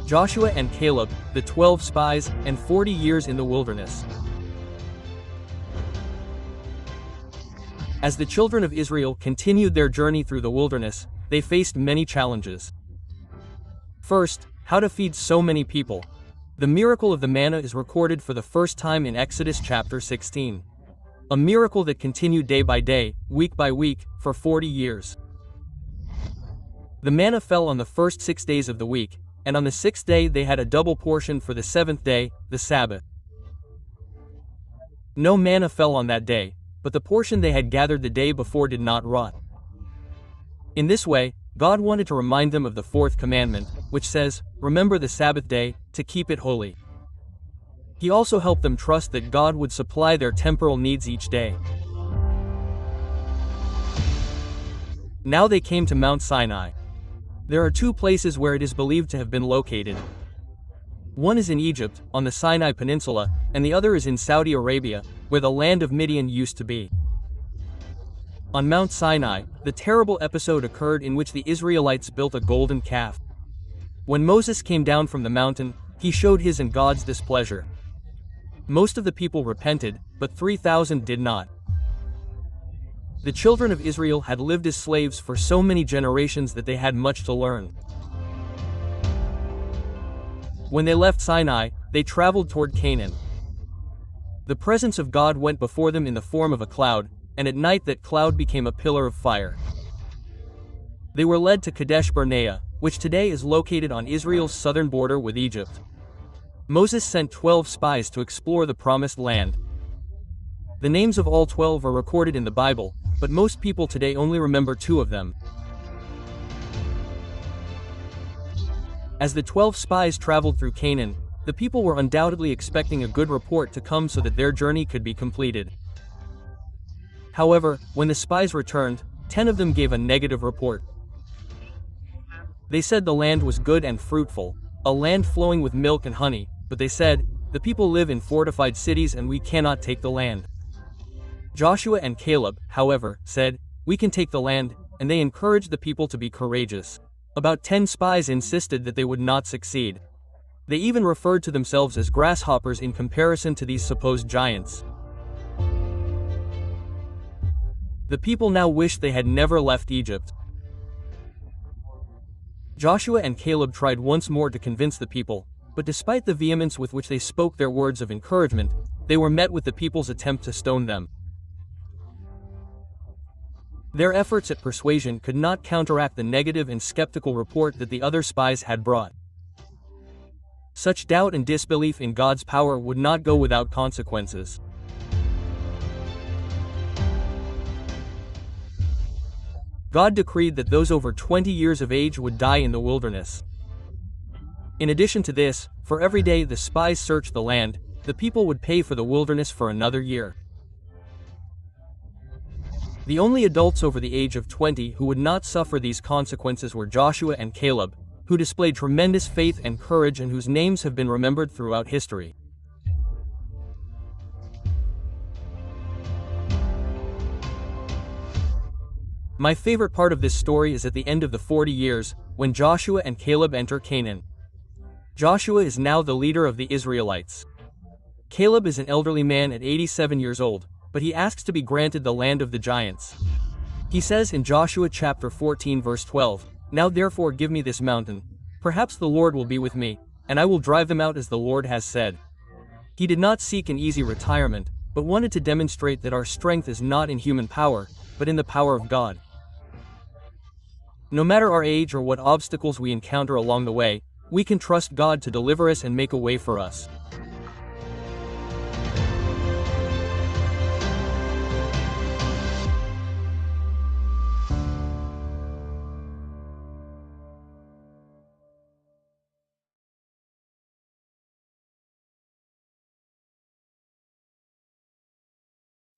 Joshua and Caleb, the 12 spies, and 40 years in the wilderness. As the children of Israel continued their journey through the wilderness, they faced many challenges. First, how to feed so many people. The miracle of the manna is recorded for the first time in Exodus chapter 16. A miracle that continued day by day, week by week, for 40 years. The manna fell on the first 6 days of the week, and on the 6th day they had a double portion for the 7th day, the Sabbath. No manna fell on that day, but the portion they had gathered the day before did not rot. In this way, God wanted to remind them of the 4th commandment, which says, "Remember the Sabbath day, to keep it holy." He also helped them trust that God would supply their temporal needs each day. Now they came to Mount Sinai. There are 2 places where it is believed to have been located. One is in Egypt, on the Sinai Peninsula, and the other is in Saudi Arabia, where the land of Midian used to be. On Mount Sinai, the terrible episode occurred in which the Israelites built a golden calf. When Moses came down from the mountain, he showed his and God's displeasure. Most of the people repented, but 3,000 did not. The children of Israel had lived as slaves for so many generations that they had much to learn. When they left Sinai, they traveled toward Canaan. The presence of God went before them in the form of a cloud, and at night that cloud became a pillar of fire. They were led to Kadesh Barnea, which today is located on Israel's southern border with Egypt. Moses sent 12 spies to explore the promised land. The names of all 12 are recorded in the Bible, but most people today only remember 2 of them. As the 12 spies traveled through Canaan, the people were undoubtedly expecting a good report to come so that their journey could be completed. However, when the spies returned, 10 of them gave a negative report. They said the land was good and fruitful, a land flowing with milk and honey, but they said, "The people live in fortified cities and we cannot take the land." Joshua and Caleb, however, said, "We can take the land," and they encouraged the people to be courageous. About 10 spies insisted that they would not succeed. They even referred to themselves as grasshoppers in comparison to these supposed giants. The people now wished they had never left Egypt. Joshua and Caleb tried once more to convince the people, but despite the vehemence with which they spoke their words of encouragement, they were met with the people's attempt to stone them. Their efforts at persuasion could not counteract the negative and skeptical report that the other spies had brought. Such doubt and disbelief in God's power would not go without consequences. God decreed that those over 20 years of age would die in the wilderness. In addition to this, for every day the spies searched the land, the people would pay for the wilderness for another year. The only adults over the age of 20 who would not suffer these consequences were Joshua and Caleb, who displayed tremendous faith and courage and whose names have been remembered throughout history. My favorite part of this story is at the end of the 40 years, when Joshua and Caleb enter Canaan. Joshua is now the leader of the Israelites. Caleb is an elderly man at 87 years old, but he asks to be granted the land of the giants. He says in Joshua chapter 14 verse 12, "Now therefore give me this mountain, perhaps the Lord will be with me, and I will drive them out as the Lord has said." He did not seek an easy retirement, but wanted to demonstrate that our strength is not in human power, but in the power of God. No matter our age or what obstacles we encounter along the way, we can trust God to deliver us and make a way for us.